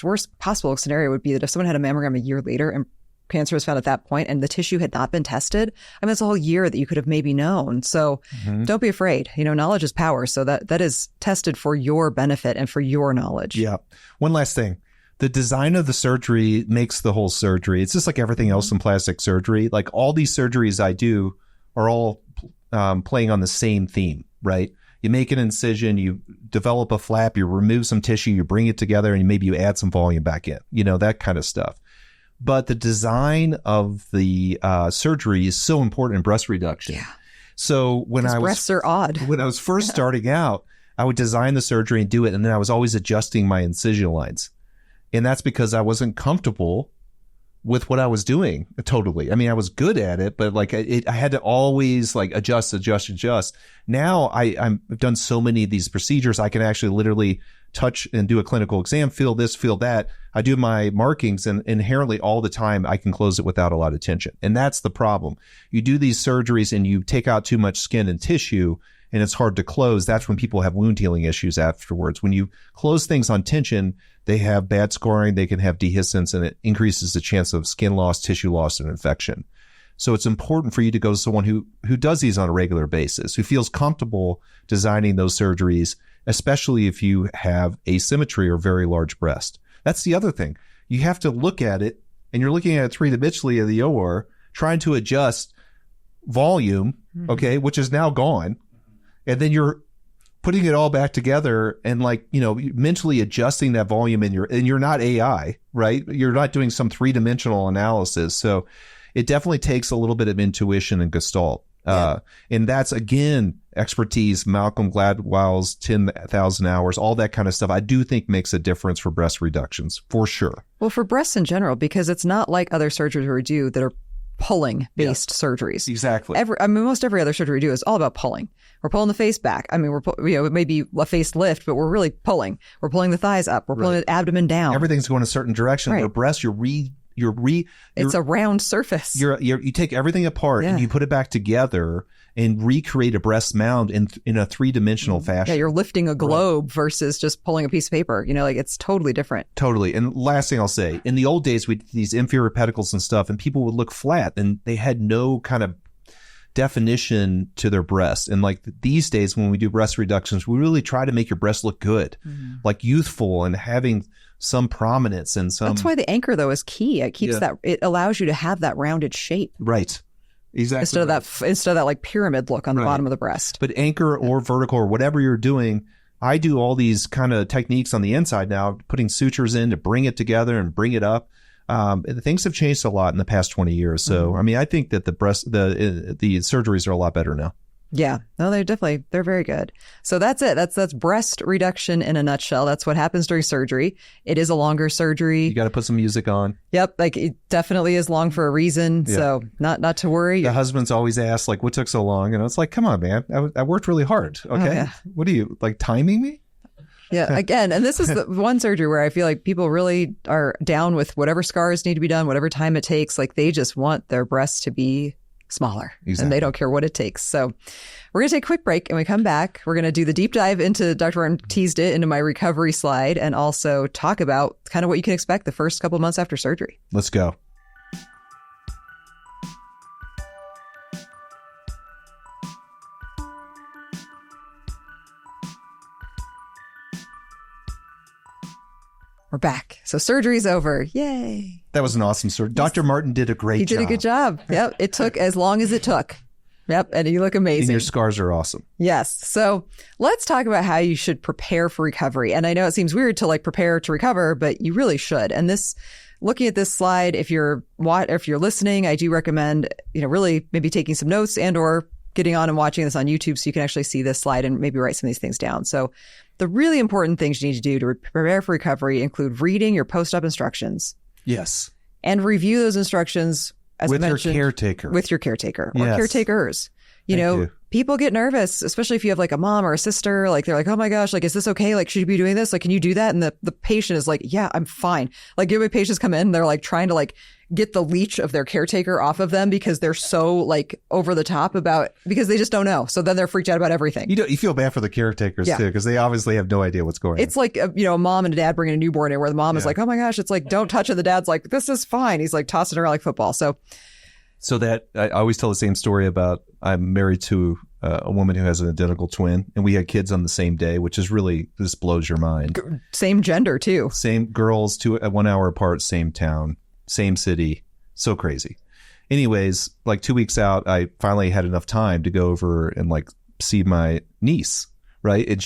A: worst possible scenario would be that if someone had a mammogram a year later and cancer was found at that point and the tissue had not been tested, it's a whole year that you could have maybe known. So don't be afraid. Knowledge is power. So that is tested for your benefit and for your knowledge.
B: Yeah. One last thing. The design of the surgery makes the whole surgery. It's just like everything else in plastic surgery. Like all these surgeries I do are all playing on the same theme, right? You make an incision, you develop a flap, you remove some tissue, you bring it together, and maybe you add some volume back in, that kind of stuff. But the design of the surgery is so important in breast reduction.
A: Yeah.
B: So
A: breasts are odd.
B: When I was first starting out, I would design the surgery and do it, and then I was always adjusting my incision lines. And that's because I wasn't comfortable with what I was doing totally. I was good at it, but I had to always adjust. Now I've done so many of these procedures, I can actually literally touch and do a clinical exam, feel this, feel that. I do my markings, and inherently all the time I can close it without a lot of tension. And that's the problem. You do these surgeries and you take out too much skin and tissue, and it's hard to close. That's when people have wound healing issues afterwards. When you close things on tension, they have bad scoring, they can have dehiscence, and it increases the chance of skin loss, tissue loss, and infection. So it's important for you to go to someone who does these on a regular basis, who feels comfortable designing those surgeries, especially if you have asymmetry or very large breast. That's the other thing. You have to look at it, and you're looking at it three-dimensionally in the OR, trying to adjust volume, okay, which is now gone. And then you're putting it all back together and mentally adjusting that volume and you're not AI, right? You're not doing some 3-dimensional analysis. So it definitely takes a little bit of intuition and gestalt. And that's, again, expertise, Malcolm Gladwell's 10,000 hours, all that kind of stuff, I do think makes a difference for breast reductions, for sure.
A: Well, for breasts in general, because it's not like other surgeries we do that are pulling based surgeries.
B: Exactly.
A: Most every other surgery we do is all about pulling. We're pulling the face back. It may be a face lift, but we're really pulling. We're pulling the thighs up. We're pulling the abdomen down.
B: Everything's going a certain direction. For breast, it's
A: a round surface.
B: You take everything apart and you put it back together and recreate a breast mound in a 3-dimensional fashion.
A: Yeah, you're lifting a globe versus just pulling a piece of paper. It's totally different.
B: Totally. And last thing I'll say, in the old days, we did these inferior pedicles and stuff, and people would look flat, and they had no kind of definition to their breast. And these days, when we do breast reductions, we really try to make your breast look good, youthful and having some prominence and some.
A: That's why the anchor though is key. It keeps it allows you to have that rounded shape.
B: Right. Exactly.
A: Instead of that pyramid look on the bottom of the breast.
B: But anchor or vertical or whatever you're doing, I do all these kind of techniques on the inside now, putting sutures in to bring it together and bring it up. Things have changed a lot in the past 20 years. So, I think that the surgeries are a lot better now.
A: Yeah, no, they're very good. So that's it. That's breast reduction in a nutshell. That's what happens during surgery. It is a longer surgery.
B: You got to put some music on.
A: Yep, like it definitely is long for a reason.
B: Yeah.
A: So not to worry.
B: The husbands always ask, like, what took so long? And it's like, come on, man. I worked really hard. Okay.
A: yeah.
B: What are you, like, timing me?
A: Yeah, again, and this is the one surgery where I feel like people really are down with whatever scars need to be done, whatever time it takes. Like they just want their breasts to be smaller and they don't care what it takes. So we're going to take a quick break and we come back. We're going to do the deep dive into Dr. Martin teased it into my recovery slide and also talk about kind of what you can expect the first couple of months after surgery.
B: Let's go.
A: We're back. So surgery's over. Yay.
B: That was an awesome surgery. Dr. Martin did a great job.
A: He did a good job. Yep. It took as long as it took. Yep. And you look amazing.
B: And your scars are awesome.
A: Yes. So let's talk about how you should prepare for recovery. And I know it seems weird to like prepare to recover, but you really should. And this, looking at this slide, if you're listening, I do recommend, really maybe taking some notes and or getting on and watching this on YouTube so you can actually see this slide and maybe write some of these things down. So the really important things you need to do to prepare for recovery include reading your post-op instructions.
B: Yes.
A: And review those instructions as
B: with
A: mentioned,
B: your caretaker.
A: With your caretaker or
B: Yes.
A: caretakers.
B: Thank you.
A: People get nervous, especially if you have like a mom or a sister. Like they're like, oh my gosh, like, is this okay? Like, should you be doing this? Like, can you do that? And the patient is like, yeah, I'm fine. Like, my patients come in, they're like trying to like get the leash of their caretaker off of them because they're so like over the top because they just don't know. So then they're freaked out about everything.
B: You feel bad for the caretakers too, because they obviously have no idea what's going on.
A: It's like, a mom and a dad bringing a newborn in where the mom is like, oh my gosh, it's like, don't touch it. The dad's like, this is fine. He's like tossing it around like football. So
B: that I always tell the same story about I'm married to a woman who has an identical twin and we had kids on the same day, which is really, this blows your mind.
A: Same gender too.
B: Same girls, 1 hour apart, same town, same city. So crazy. Anyways, like 2 weeks out, I finally had enough time to go over and like see my niece. Right. And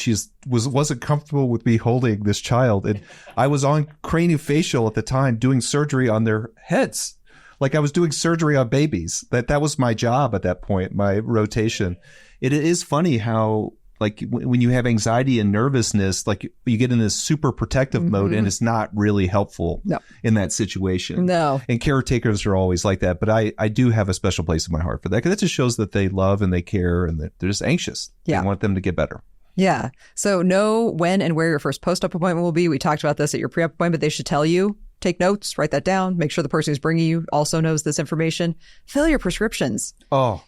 B: wasn't comfortable with me holding this child. And I was on craniofacial at the time doing surgery on their heads. Like I was doing surgery on babies. That was my job at that point, my rotation. It is funny how like when you have anxiety and nervousness, like you get in this super protective mode and it's not really helpful in that situation.
A: No.
B: And caretakers are always like that. But I do have a special place in my heart for that because that just shows that they love and they care and they're just anxious.
A: Yeah.
B: They want them to get better.
A: Yeah. So know when and where your first post-op appointment will be. We talked about this at your pre-op appointment. They should tell you. Take notes, write that down. Make sure the person who's bringing you also knows this information. Fill your prescriptions.
B: Oh.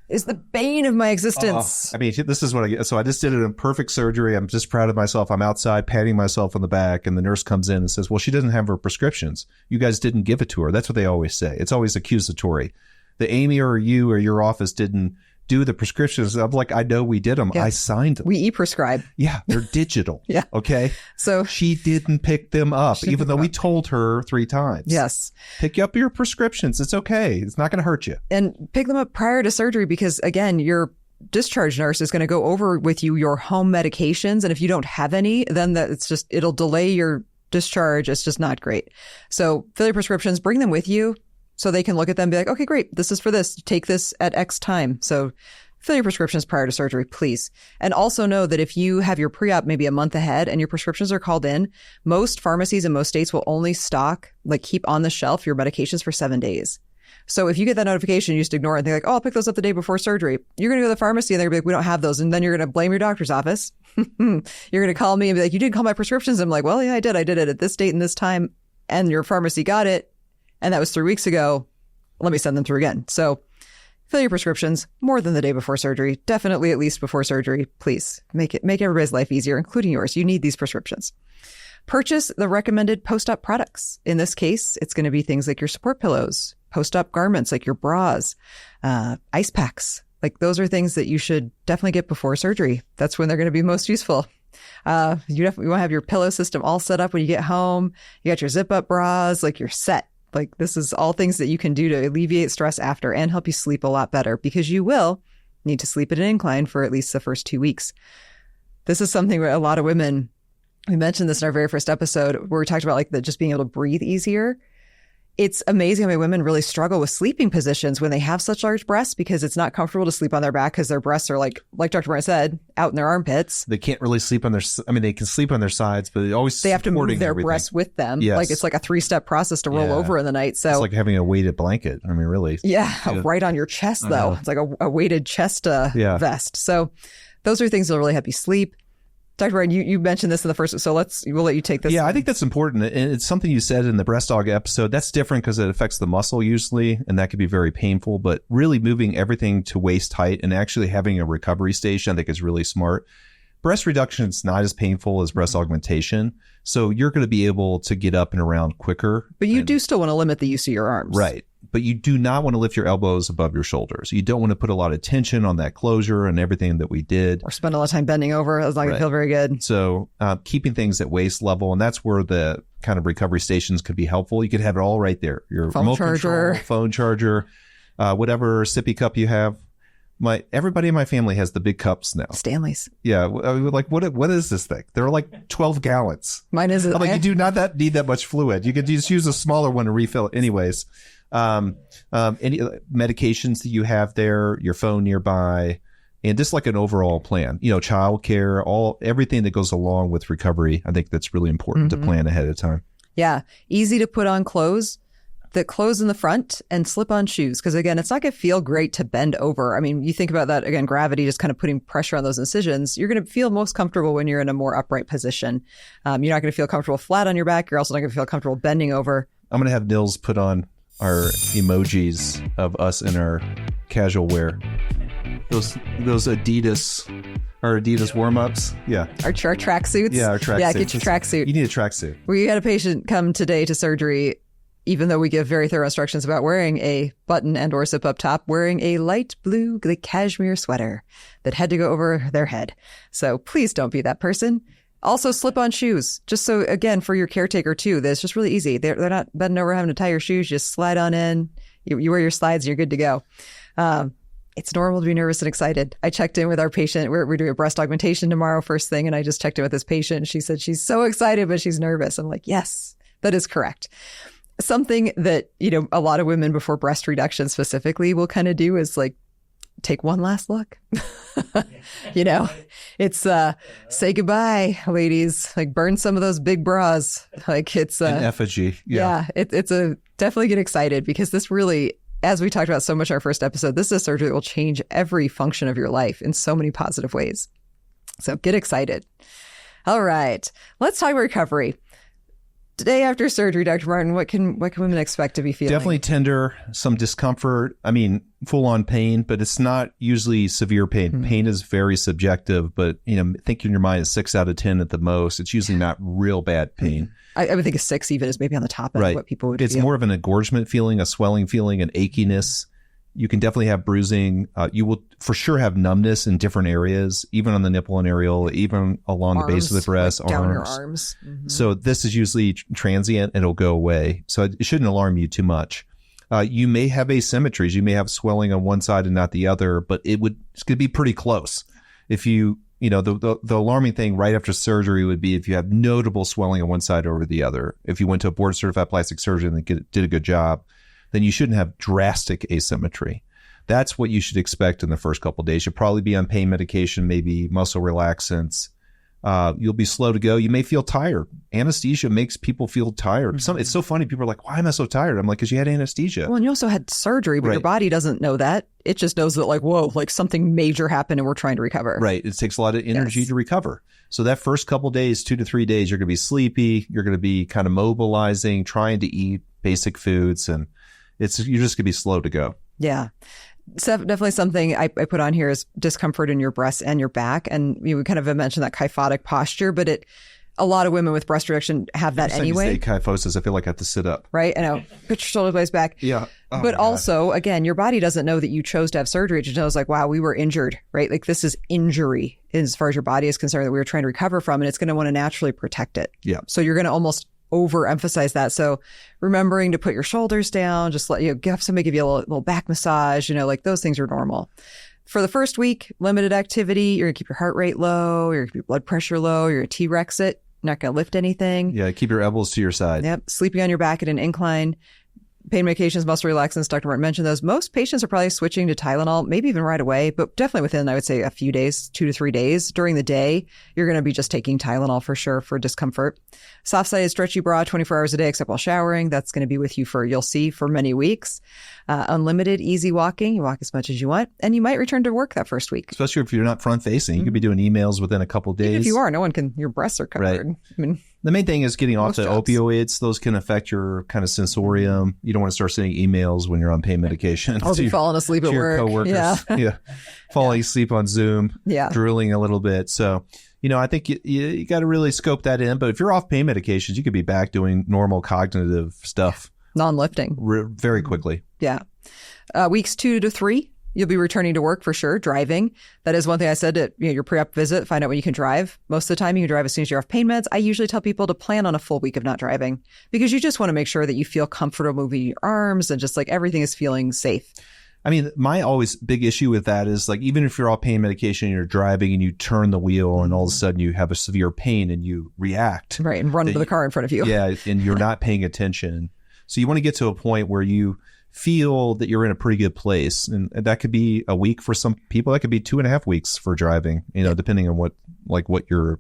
A: Is the bane of my existence.
B: I mean, this is what I get. So I just did it in perfect surgery. I'm just proud of myself. I'm outside patting myself on the back and the nurse comes in and says, well, she doesn't have her prescriptions. You guys didn't give it to her. That's what they always say. It's always accusatory. The Amy or you or your office didn't do the prescriptions. I'm like, I know we did them.
A: Yeah.
B: I signed them.
A: We e-prescribe.
B: Yeah, they're digital.
A: Yeah.
B: Okay.
A: So
B: she didn't pick them up, even though we told her 3 times.
A: Yes.
B: Pick up your prescriptions. It's okay. It's not going to hurt you.
A: And pick them up prior to surgery because, again, your discharge nurse is going to go over with you your home medications. And if you don't have any, then it'll delay your discharge. It's just not great. So fill your prescriptions, bring them with you. So they can look at them and be like, okay, great. This is for this. Take this at X time. So fill your prescriptions prior to surgery, please. And also know that if you have your pre-op maybe a month ahead and your prescriptions are called in, most pharmacies in most states will only keep on the shelf your medications for 7 days. So if you get that notification, you just ignore it and think like, oh, I'll pick those up the day before surgery. You're going to go to the pharmacy and they're going to be like, we don't have those. And then you're going to blame your doctor's office. You're going to call me and be like, you didn't call my prescriptions. I'm like, well, yeah, I did. I did it at this date and this time. And your pharmacy got it. And that was 3 weeks ago. Let me send them through again. So fill your prescriptions more than the day before surgery. Definitely at least before surgery. Please make everybody's life easier, including yours. You need these prescriptions. Purchase the recommended post-op products. In this case, it's going to be things like your support pillows, post-op garments like your bras, ice packs. Like those are things that you should definitely get before surgery. That's when they're going to be most useful. You definitely want to have your pillow system all set up when you get home. You got your zip-up bras, like you're set. Like this is all things that you can do to alleviate stress after and help you sleep a lot better because you will need to sleep at an incline for at least the first 2 weeks. This is something where a lot of women, we mentioned this in our very first episode where we talked about like just being able to breathe easier. It's amazing how many women really struggle with sleeping positions when they have such large breasts because it's not comfortable to sleep on their back because their breasts are like Dr. Martin said, out in their armpits.
B: They can't really sleep on their, they can sleep on their sides, but they
A: have to move their breasts with them.
B: Yes.
A: Like it's like a 3-step process to roll over in the night. So
B: it's like having a weighted blanket. I mean, really.
A: Yeah. Right on your chest though. It's like a weighted chest vest. So those are things that'll really help you sleep. Dr. Ryan, you mentioned this in the first, so we'll let you take this.
B: Yeah, I think that's important. And it's something you said in the breast dog episode. That's different because it affects the muscle usually, and that can be very painful. But really moving everything to waist height and actually having a recovery station, I think is really smart. Breast reduction is not as painful as breast augmentation. So you're going to be able to get up and around quicker.
A: But you do still want to limit the use of your arms.
B: Right. But you do not want to lift your elbows above your shoulders. You don't want to put a lot of tension on that closure and everything that we did.
A: Or spend a lot of time bending over. It's not going to feel very good.
B: So keeping things at waist level, and that's where the kind of recovery stations could be helpful. You could have it all right there. Your
A: phone charger,
B: phone charger, whatever sippy cup you have. Everybody in my family has the big cups now.
A: Stanley's.
B: Yeah. Like, what is this thing? They're like 12 gallons.
A: Mine is.
B: I'm like, you do not need that much fluid. You could just use a smaller one to refill it. Anyways. Any medications that you have there, your phone nearby, and just like an overall plan, childcare, everything that goes along with recovery. I think that's really important to plan ahead of time.
A: Yeah. Easy to put on clothes that close in the front and slip on shoes. Because again, it's not going to feel great to bend over. I mean, you think about that again, gravity just kind of putting pressure on those incisions. You're going to feel most comfortable when you're in a more upright position. You're not going to feel comfortable flat on your back. You're also not going to feel comfortable bending over.
B: I'm going to have Nils put on our emojis of us in our casual wear. Those Adidas warm-ups. Yeah.
A: Our tracksuits.
B: Yeah, our tracksuits.
A: Yeah, get your tracksuit.
B: You need a tracksuit.
A: We had a patient come today to surgery, even though we give very thorough instructions about wearing a button and or zip up top, wearing a light blue cashmere sweater that had to go over their head. So please don't be that person. Also, slip-on shoes, just so, again, for your caretaker, too. That's just really easy. They're not bending over having to tie your shoes. Just slide on in. You wear your slides, and you're good to go. It's normal to be nervous and excited. I checked in with our patient. We're doing a breast augmentation tomorrow, first thing, and I just checked in with this patient. She said she's so excited, but she's nervous. I'm like, yes, that is correct. Something that, a lot of women before breast reduction specifically will kind of do is like, take one last look. It's say goodbye, ladies. Like burn some of those big bras. Like it's
B: an effigy.
A: Yeah. It's definitely get excited because this really, as we talked about so much in our first episode, this is a surgery that will change every function of your life in so many positive ways. So get excited. All right, let's talk about recovery. Day after surgery, Dr. Martin, what can women expect to be feeling?
B: Definitely tender, some discomfort. I mean, full on pain, but it's not usually severe pain. Mm-hmm. Pain is very subjective, but think in your mind is 6 out of 10 at the most. It's usually not real bad pain.
A: I would think a 6 even is maybe on the top end of what people would feel.
B: It's more of an engorgement feeling, a swelling feeling, an achiness. You can definitely have bruising. You will for sure have numbness in different areas, even on the nipple and areola, even along the base of the breast,
A: like down your arms. Mm-hmm.
B: So this is usually transient and it'll go away. So it shouldn't alarm you too much. You may have asymmetries. You may have swelling on one side and not the other, but it's going to be pretty close. If the alarming thing right after surgery would be if you have notable swelling on one side over the other. If you went to a board certified plastic surgeon and did a good job, then you shouldn't have drastic asymmetry. That's what you should expect in the first couple of days. You'll probably be on pain medication, maybe muscle relaxants. You'll be slow to go. You may feel tired. Anesthesia makes people feel tired.
A: Mm-hmm.
B: It's so funny. People are like, why am I so tired? I'm like, because you had anesthesia.
A: Well, and you also had surgery, but your body doesn't know that. It just knows that whoa, something major happened and we're trying to recover.
B: Right. It takes a lot of energy to recover. So that first couple of days, 2 to 3 days, you're going to be sleepy. You're going to be kind of mobilizing, trying to eat basic foods, and you're just going to be slow to go.
A: Yeah. So definitely something I put on here is discomfort in your breasts and your back. And we kind of mentioned that kyphotic posture, but a lot of women with breast reduction have that anyway.
B: Every time you say kyphosis, I feel like I have to sit up.
A: Right? I know. Put your shoulder blades back.
B: Yeah. Oh,
A: but also, again, your body doesn't know that you chose to have surgery. It just knows wow, we were injured, right? Like this is injury as far as your body is concerned that we were trying to recover from, and it's going to want to naturally protect it.
B: Yeah.
A: So you're going to almost overemphasize that. So remembering to put your shoulders down, just have somebody give you a little back massage, those things are normal. For the first week, limited activity, you're going to keep your heart rate low, you're going to keep your blood pressure low, you're going to T-Rex it, not going to lift anything.
B: Yeah, keep your elbows to your side.
A: Yep, sleeping on your back at an incline. pain medications, muscle relaxants, Dr. Martin mentioned those. Most patients are probably switching to Tylenol, maybe even right away, but definitely within, I would say, a few days, 2 to 3 days. During the day, you're going to be just taking Tylenol for sure for discomfort. Soft-sided stretchy bra 24 hours a day except while showering. That's going to be with you you'll see, for many weeks. Unlimited easy walking. You walk as much as you want, and you might return to work that first week.
B: Especially if you're not front-facing. You could be doing emails within a couple of days.
A: Even if you are, your breasts are covered.
B: Right.
A: I mean,
B: the main thing is getting off the
A: jobs.
B: opioids. Those can affect your kind of sensorium. You don't want to start sending emails when you're on pain medication.
A: Or be falling asleep
B: to
A: at
B: your
A: work.
B: coworkers. Yeah. Falling asleep on Zoom.
A: Yeah.
B: Drooling a little bit. So, I think you got to really scope that in. But if you're off pain medications, you could be back doing normal cognitive stuff.
A: Non-lifting.
B: Very quickly.
A: Yeah. Weeks 2 to 3, you'll be returning to work for sure, driving. That is one thing I said at your pre-op visit, find out when you can drive. Most of the time you can drive as soon as you're off pain meds. I usually tell people to plan on a full week of not driving because you just want to make sure that you feel comfortable moving your arms and just like everything is feeling safe.
B: I mean, my always big issue with that is like, even if you're off pain medication and you're driving and you turn the wheel and all of a sudden you have a severe pain and you react.
A: Right. And run into the car in front of you.
B: Yeah. And you're not paying attention. So you want to get to a point where you feel that you're in a pretty good place. And that could be a week for some people. That could be 2.5 weeks for driving, depending on what your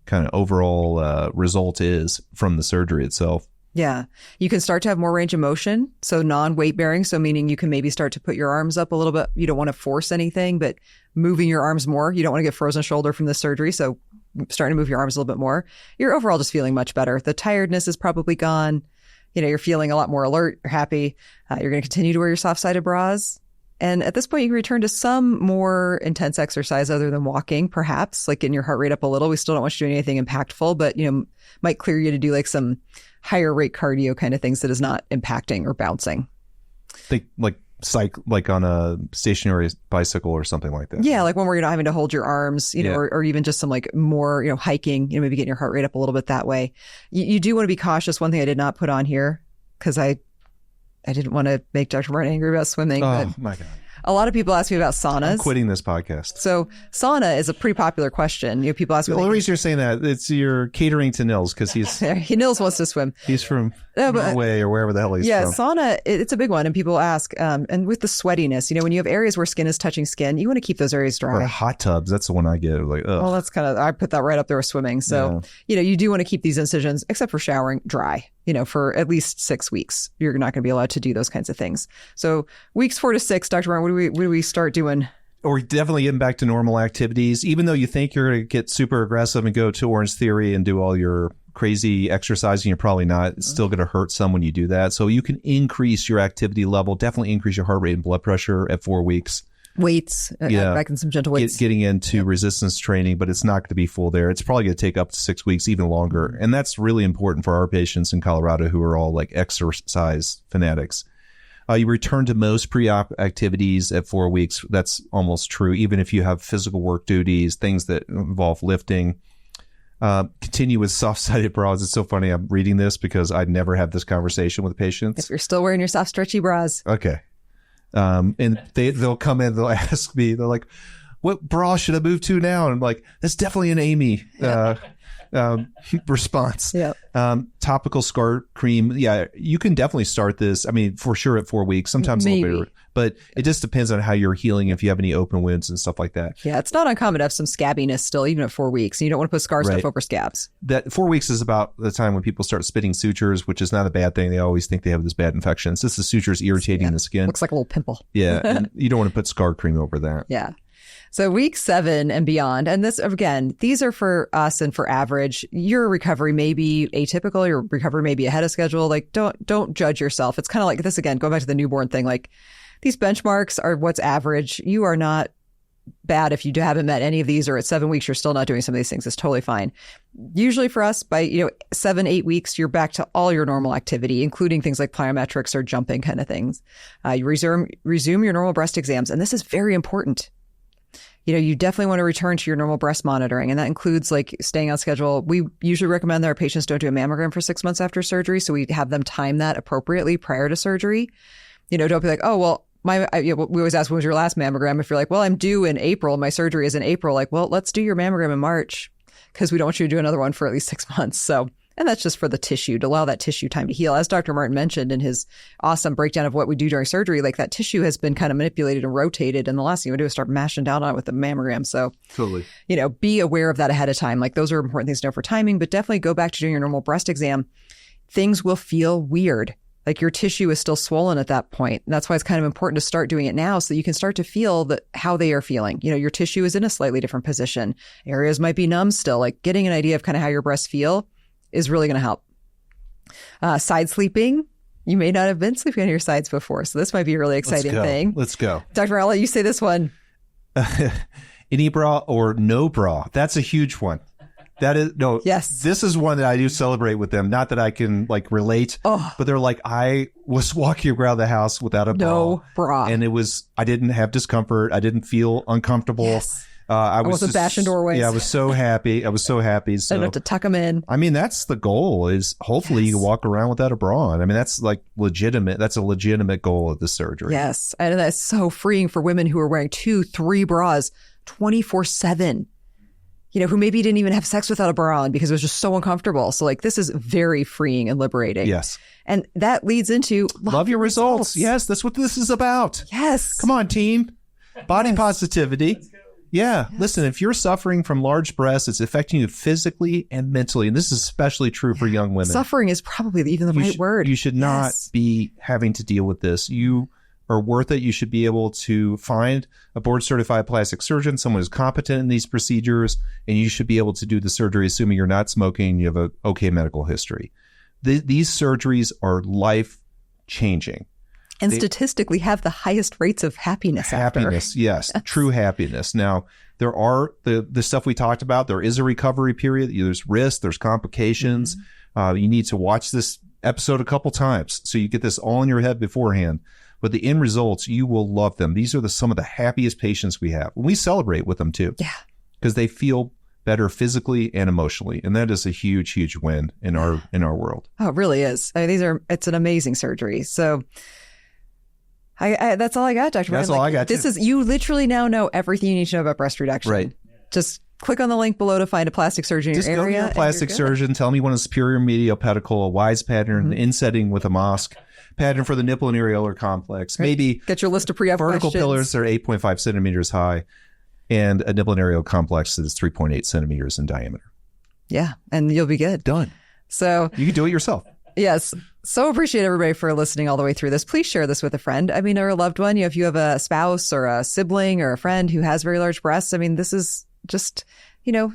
B: kind of overall result is from the surgery itself.
A: Yeah. You can start to have more range of motion. So non-weight bearing. So meaning you can maybe start to put your arms up a little bit. You don't want to force anything, but moving your arms more. You don't want to get frozen shoulder from the surgery. So starting to move your arms a little bit more. You're overall just feeling much better. The tiredness is probably gone. You're feeling a lot more alert. You're happy. You're going to continue to wear your soft-sided bras. And at this point, you can return to some more intense exercise other than walking, perhaps, like getting your heart rate up a little. We still don't want you doing anything impactful, but, might clear you to do like some higher rate cardio kind of things that is not impacting or bouncing.
B: Think like on a stationary bicycle or something like that.
A: Yeah, like one where you're not having to hold your arms, or even just some like more, hiking, maybe getting your heart rate up a little bit that way. You do want to be cautious. One thing I did not put on here because I didn't want to make Dr. Martin angry about swimming.
B: Oh,
A: but
B: my God.
A: A lot of people ask me about saunas.
B: I'm quitting this podcast.
A: So sauna is a pretty popular question. People ask me.
B: The only reason you're saying that, it's you're catering to Nils because
A: Nils wants to swim.
B: He's from Norway or wherever the hell he's from.
A: Yeah, sauna, it's a big one. And people ask, and with the sweatiness, when you have areas where skin is touching skin, you want to keep those areas dry.
B: Or hot tubs. That's the one I get. Like, ugh.
A: Well, that's I put that right up there with swimming. So, you do want to keep these incisions, except for showering, dry. For at least 6 weeks. You're not going to be allowed to do those kinds of things. So weeks 4 to 6, Dr. Martin, what do we start doing?
B: Or definitely getting back to normal activities, even though you think you're going to get super aggressive and go to Orange Theory and do all your crazy exercising, you're probably not. It's still going to hurt some when you do that. So you can increase your activity level, definitely increase your heart rate and blood pressure at 4 weeks.
A: Weights, back in some gentle weights.
B: Getting into resistance training, but it's not going to be full there. It's probably going to take up to 6 weeks, even longer. And that's really important for our patients in Colorado who are all like exercise fanatics. You return to most pre-op activities at 4 weeks. That's almost true, even if you have physical work duties, things that involve lifting. Continue with soft-sided bras. It's so funny. I'm reading this because I'd never had this conversation with patients.
A: If you're still wearing your soft, stretchy bras.
B: Okay. And they'll come in, they'll ask me, they're like, what bra should I move to now? And I'm like, that's definitely an Amy response.
A: Yeah.
B: Topical scar cream. Yeah, you can definitely start this. I mean, for sure at 4 weeks, sometimes a little bit, but it just depends on how you're healing, if you have any open wounds and stuff like that.
A: Yeah, it's not uncommon to have some scabbiness still, even at 4 weeks. You don't want to put scar stuff over scabs.
B: That 4 weeks is about the time when people start spitting sutures, which is not a bad thing. They always think they have this bad infection. It's just the sutures irritating the skin.
A: Looks like a little pimple.
B: Yeah, and you don't want to put scar cream over that.
A: Yeah. So week 7 and beyond, and this, again, these are for us and for average. Your recovery may be atypical. Your recovery may be ahead of schedule. Like, don't judge yourself. It's kind of like this, again, going back to the newborn thing. Like, these benchmarks are what's average. You are not bad if you haven't met any of these, or at 7 weeks, you're still not doing some of these things. It's totally fine. Usually for us, by 7-8 weeks, you're back to all your normal activity, including things like plyometrics or jumping kind of things. You resume your normal breast exams. And this is very important. You definitely want to return to your normal breast monitoring, and that includes like staying on schedule. We usually recommend that our patients don't do a mammogram for 6 months after surgery, so we have them time that appropriately prior to surgery. Don't be like, oh, well, we always ask, when was your last mammogram? If you're like, well, I'm due in April, my surgery is in April, like, well, let's do your mammogram in March because we don't want you to do another one for at least 6 months. So And that's just for the tissue, to allow that tissue time to heal. As Dr. Martin mentioned in his awesome breakdown of what we do during surgery, like that tissue has been kind of manipulated and rotated. And the last thing you would do is start mashing down on it with the mammogram. So,
B: Totally.
A: Be aware of that ahead of time. Like those are important things to know for timing, but definitely go back to doing your normal breast exam. Things will feel weird. Like your tissue is still swollen at that point. And that's why it's kind of important to start doing it now so that you can start to feel how they are feeling. Your tissue is in a slightly different position. Areas might be numb still. Like getting an idea of kind of how your breasts feel is really going to help. Side sleeping. You may not have been sleeping on your sides before. So this might be a really exciting thing.
B: Let's go.
A: Dr. I'll let you say this one.
B: Any bra or no bra. That's a huge one. That is no. Yes. This is one that I do celebrate with them. Not that I can relate, but they're like, I was walking around the house without a
A: bra.
B: And I didn't have discomfort. I didn't feel uncomfortable.
A: Yes.
B: I
A: wasn't bashing doorways.
B: Yeah, I was so happy. So
A: I don't have to tuck them in.
B: I mean, that's the goal, is hopefully you can walk around without a bra on. I mean, that's legitimate. That's a legitimate goal of the surgery.
A: Yes. And that's so freeing for women who are wearing 2-3 bras 24/7. Who maybe didn't even have sex without a bra on because it was just so uncomfortable. So this is very freeing and liberating.
B: Yes.
A: And that leads into
B: love your results. Yes. That's what this is about.
A: Yes.
B: Come on, team. Body positivity. Yeah. Yes. Listen, if you're suffering from large breasts, it's affecting you physically and mentally. And this is especially true for young women.
A: Suffering is probably even the right word.
B: You should not be having to deal with this. You are worth it. You should be able to find a board certified plastic surgeon, someone who's competent in these procedures, and you should be able to do the surgery assuming you're not smoking and you have a okay medical history. These surgeries are life changing.
A: And statistically have the highest rates of happiness
B: Happiness, yes. True happiness. Now, there are the stuff we talked about. There is a recovery period. There's risk. There's complications. Mm-hmm. You need to watch this episode a couple times so you get this all in your head beforehand. But the end results, you will love them. These are some of the happiest patients we have. We celebrate with them too.
A: Yeah.
B: Because they feel better physically and emotionally. And that is a huge, huge win in our world.
A: Oh, it really is. I mean, it's an amazing surgery. So I that's all I got, Dr.
B: That's all I got.
A: You literally now know everything you need to know about breast reduction.
B: Right.
A: Just click on the link below to find a plastic surgeon in your area.
B: Just go to a plastic surgeon. Tell me when a superior medial pedicle, a wise pattern, an insetting with a mosque, pattern for the nipple and areolar complex. Right. Maybe
A: get your list of pre-op
B: vertical
A: questions.
B: pillars are 8.5 centimeters high, and a nipple and areolar complex that is 3.8 centimeters in diameter.
A: Yeah, and you'll be good.
B: Done.
A: So
B: you can do it yourself.
A: Yes. So appreciate everybody for listening all the way through this. Please share this with a friend. I mean, or a loved one. If you have a spouse or a sibling or a friend who has very large breasts, I mean, this is just,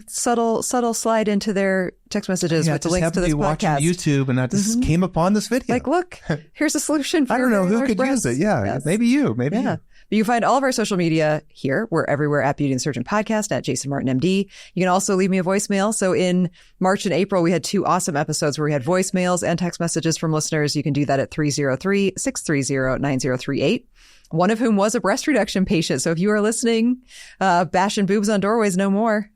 A: subtle slide into their text messages with the links to this podcast.
B: YouTube, and I just came upon this video.
A: Like, look, here's a solution for
B: I don't know who could
A: breasts.
B: use it. Yeah, yes. Maybe you.
A: But you can find all of our social media here. We're everywhere at Beauty and Surgeon Podcast, at Jason Martin MD. You can also leave me a voicemail. So in March and April, we had 2 awesome episodes where we had voicemails and text messages from listeners. You can do that at 303-630-9038. One of whom was a breast reduction patient. So if you are listening, bashing boobs on doorways no more.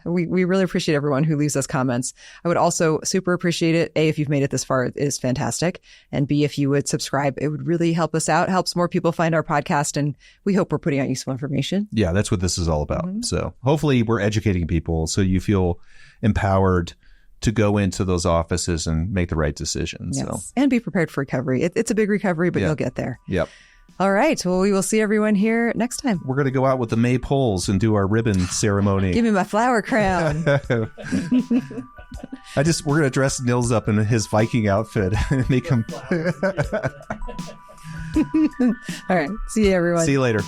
A: We really appreciate everyone who leaves us comments. I would also super appreciate it. A, if you've made it this far, it is fantastic. And B, if you would subscribe, it would really help us out, helps more people find our podcast. And we hope we're putting out useful information.
B: Yeah, that's what this is all about. Mm-hmm. So hopefully we're educating people so you feel empowered to go into those offices and make the right decisions.
A: Yes.
B: So.
A: And be prepared for recovery. It's a big recovery, but you'll get there.
B: Yep.
A: All right. Well, we will see everyone here next time.
B: We're going to go out with the maypoles and do our ribbon ceremony.
A: Give me my flower crown.
B: We're going to dress Nils up in his Viking outfit and make him.
A: All right. See you, everyone.
B: See you later.